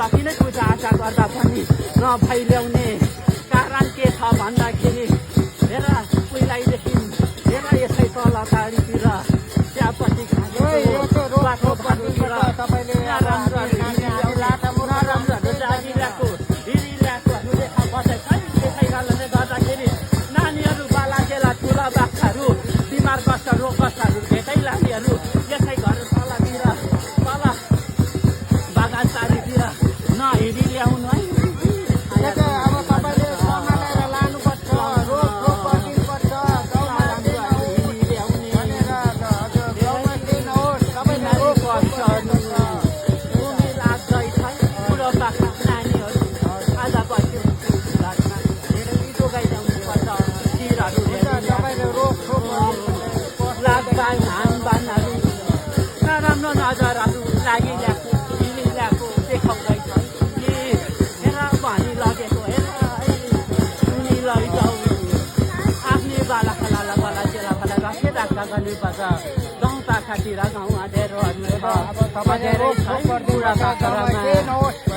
जति नै पूजा आजा गर्दा पनि नफैल्याउने कारण के छ भन्दाखेरि हेर पहिल्यैदेखि हेर यसै तल टाढीतिर चियापत्ती खाएको बाटोतिर नराम्रोहरू जागिरहेको हिँडिरहेकोहरू देखा बसेको छैन। त्यसै कारणले गर्दाखेरि नानीहरू बालाचेला ठुला बाख्राहरू बिमार ग्रस्त रोगग्रस्तहरू भेटै लाग्नेहरू यसै घर तलतिर तल बागानचारीतिर नहिँडी ल्याउनु है। अब तपाईँले सम्हालेर लानुपर्छ, रोकटोक गरिदिनुपर्छ, गाउँमा दिनुहोस् भनेर हजुर गाउँमा दिनुहोस्, तपाईँले रोकटोक गर्नुपर्छ। भूमि लाग्दैछ बुढो बाख्रा नानीहरू आज बस्यो घरमा धेरै जोगाइल्याउनु पर्छ। खिरहरू तपाईँले रोकटोक लाग्दा घाम बानहरू नराम्रो नजरहरू लागिरहेको हिँडिरहेको देखाउँदैछ कि हेर भनी लगेको हेर उनी लैजाऊ आफ्नै बालाखाला बालाचेलाखाला राखे राख्दा गर्नुपर्छ। गाउँ पाखातिर गाउँ अँध्यारोहरू तपाईँले बुढा बाख्रामा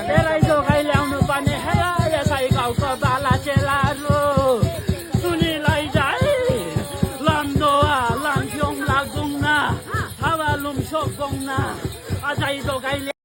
धेरै जोगाइ ल्याउनु पर्ने हेर यसै गाउँको बालाचेलाहरू सुनि लैजाए लम्दोआ लम्फ्योङ लाग्दुङ न हावा लुम्सोक गौँ न अझै जोगाइ